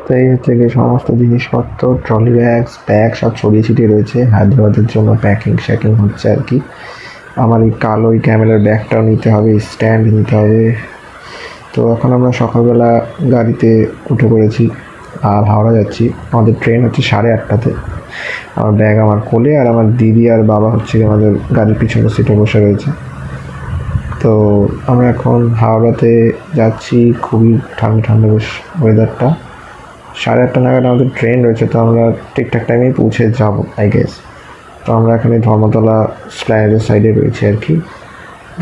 তো এই হচ্ছে গিয়ে সমস্ত জিনিসপত্র, ট্রলি ব্যাগ সব ছড়িয়ে ছিটিয়ে রয়েছে। হায়দ্রাবাদের জন্য প্যাকিং শ্যাকিং হচ্ছে আর কি। আমার এই কালো এই ক্যামেরার ব্যাগটাও নিতে হবে, স্ট্যান্ড নিতে হবে। তো এখন আমরা সকালবেলা গাড়িতে উঠে পড়েছি আর হাওড়া যাচ্ছি। আমাদের ট্রেন হচ্ছে 8:30টাতে। আমার ব্যাগ আমার কোলে, আর আমার দিদি আর বাবা হচ্ছে আমাদের গাড়ির পিছনের সিটে বসে রয়েছে। তো আমরা এখন হাওড়াতে যাচ্ছি। খুবই ঠান্ডা ঠান্ডা বেশ ওয়েদারটা। 8:30 নাগাদ আমাদের ট্রেন রয়েছে, তো আমরা ঠিকঠাক টাইমেই পৌঁছে যাব আই গেস। তো আমরা এখানে ধর্মতলা স্প্ল্যানেডের সাইডে রয়েছি আর কি।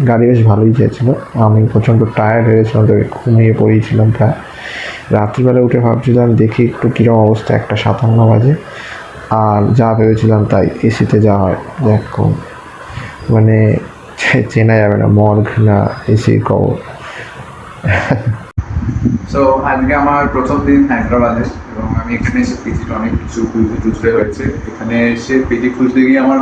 গাড়ি বেশ ভালোই চেয়েছিলো। আমি প্রচণ্ড টায়ার্ড হয়ে গেছিলাম, তো ঘুমিয়ে পড়েছিলাম প্রায়। রাত্রিবেলা উঠে ভাবছিলাম দেখি একটু কীরকম অবস্থা, 1:57 বাজে। আর যা ভেবেছিলাম তাই, এসিতে যা হয় দেখো, মানে চেনা যাবে না মর্গ না এসির কবর। সো আজকে আমার প্রথম দিন হায়দ্রাবাদে, এবং আমি এখানে এসে পিজিটা অনেক কিছু খুঁজতে টুজতে হয়েছে। এখানে এসে পিজি খুঁজতে গিয়ে আমার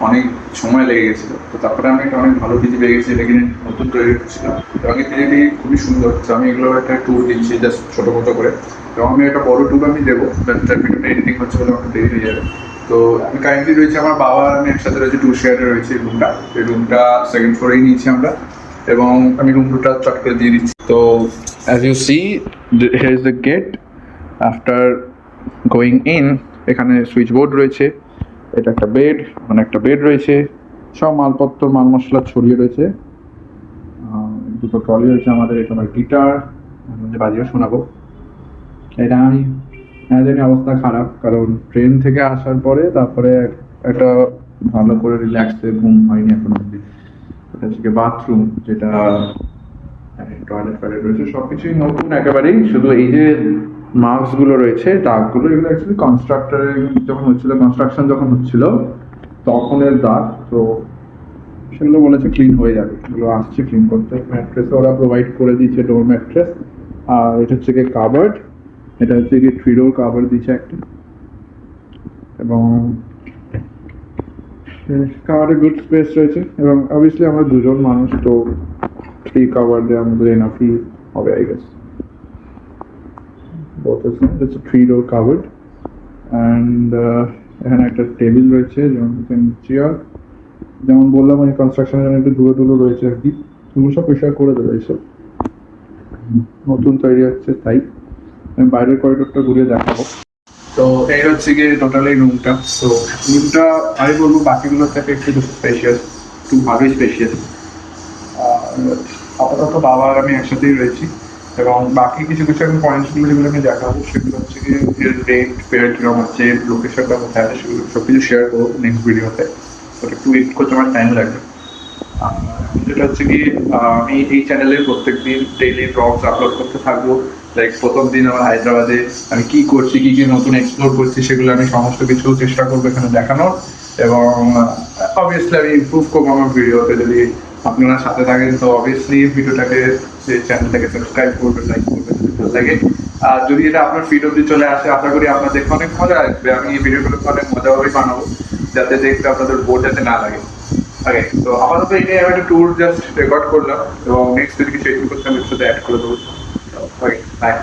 অনেক সময় লেগে গেছিলো। তো তারপরে আমি একটা অনেক ভালো পিজি পেয়ে গেছি, এটা কিনে নতুন তৈরি হচ্ছিল। এবং এই পিজিটি খুবই সুন্দর। তো আমি এগুলোর একটা ট্যুর দিচ্ছি জাস্ট ছোটো মতো করে। এবং আমি একটা বড় ট্যুর আমি দেবো, তার ভিডিওটা এডিটিং হচ্ছে বলে আমার দেরি হয়ে যাবে। তো আমি কারেন্টলি রয়েছে, আমার বাবা আর আমি একসাথে রয়েছে, 2 শেয়ারে রয়েছে রুমটা। এই রুমটা সেকেন্ড ফ্লোরেই নিয়েছি আমরা, এবং আমি রুম টুটা চট করে দিয়ে দিচ্ছি। তো as you see, here is the gate. After going in, এখানে সুইচ বোর্ড রয়েছে, এটা একটা বেড, মানে একটা বেড রয়েছে, সব মালপত্র মাল মশলা ছড়িয়ে রয়েছে। দুটো ট্রলি রয়েছে আমাদের, এটা আমার গিটার, বাজিও শোনাবো। এটা আমি জানি অবস্থা খারাপ, কারণ ট্রেন থেকে আসার পরে তারপরে একটা ভালো করে রিল্যাক্সে ঘুম হয়নি এখন অব্দি। এটা হচ্ছে বাথরুম, যেটা টয়লেট ফয়লেট রয়েছে, সবকিছুই নতুন একেবারেই। শুধু এই যে মার্কস গুলো রয়েছে, দাগগুলো, এগুলো অ্যাকচুয়ালি কনস্ট্রাকশন যখন হচ্ছিল তখনের দাগ। তো সেগুলো বলেছে ক্লিন হয়ে যাবে, সেগুলো আসছে ক্লিন করতে। ম্যাট্রেস ওরা প্রোভাইড করে দিয়েছে, ডোর ম্যাট্রেস। আর এটা হচ্ছে গিয়ে কাভার্ড, এটা হচ্ছে গিয়ে 3 ডোর কাভার দিয়েছে একটা, এবং কাভারে গুড স্পেস রয়েছে। এবং অবভিয়াসলি আমরা দুজন মানুষ, তো 3 কাভার দিয়ে আমাদের এনাফই হবে I guess. both is same, it's a 3 door cupboard, and এখানে একটা টেবিল রয়েছে, যেমন চেয়ার, যেমন বললাম এই কনস্ট্রাকশনের জন্য একটু দূরে দূরে রয়েছে আর কি। এগুলো সব পরিষ্কার করে দেবে, এইসব নতুন তৈরি হচ্ছে তাই। আমি বাইরের করিডোরটা ঘুরিয়ে দেখাবো। তো এই হচ্ছে গিয়ে টোটাল এই রুমটা। তো রুমটা আমি বলবো বাকিগুলোর থেকে একটু স্পেশিয়াস, একটু ভালোই স্পেশিয়াস। আপাতত বাবা আর আমি একসাথেই রয়েছি, এবং বাকি কিছু কিছু আমি পয়েন্টসগুলো যেগুলো আমি দেখাবো সেগুলো হচ্ছে গিয়ে রেট ফেয়ার কীরকম হচ্ছে, লোকেশনটা কোথায় আছে, সেগুলো সব কিছু শেয়ার করবো নেক্সট ভিডিওতে। ওটা একটু এডিট করতে আমার টাইম লাগবে। যেটা হচ্ছে কি, আমি এই চ্যানেলে প্রত্যেকদিন ডেইলি ব্লগস আপলোড করতে থাকবো। লাইক প্রথম দিন আমার হায়দ্রাবাদে আমি কি করছি, কি কি নতুন এক্সপ্লোর করছি, সেগুলো আমি সমস্ত কিছু চেষ্টা করবো এখানে দেখানোর। এবং অবভিয়াসলি আমি ইমপ্রুভ করবো আমার ভিডিওতে। যদি আপনারা সাথে থাকেন তো অবভিয়াসলি ভিডিওটাকে, যে চ্যানেলটাকে সাবস্ক্রাইব করবেন, লাইক করবেন যদি ভালো লাগে। আর যদি এটা আপনার ফিড অব্দি চলে আসে, আশা করি আপনার দেখে অনেক মজা আসবে। আমি এই ভিডিওগুলোকে অনেক মজাভাবেই বানাবো, যাতে দেখতে আপনাদের বোর যাতে না লাগে। ওকে, তো আপাতত এটাই আমি একটা ট্যুর জাস্ট রেকর্ড করলাম, এবং নেক্সট যদি কিছু এডিট করতে আমি সাথে অ্যাড করে দেবো। ওকে, বাই।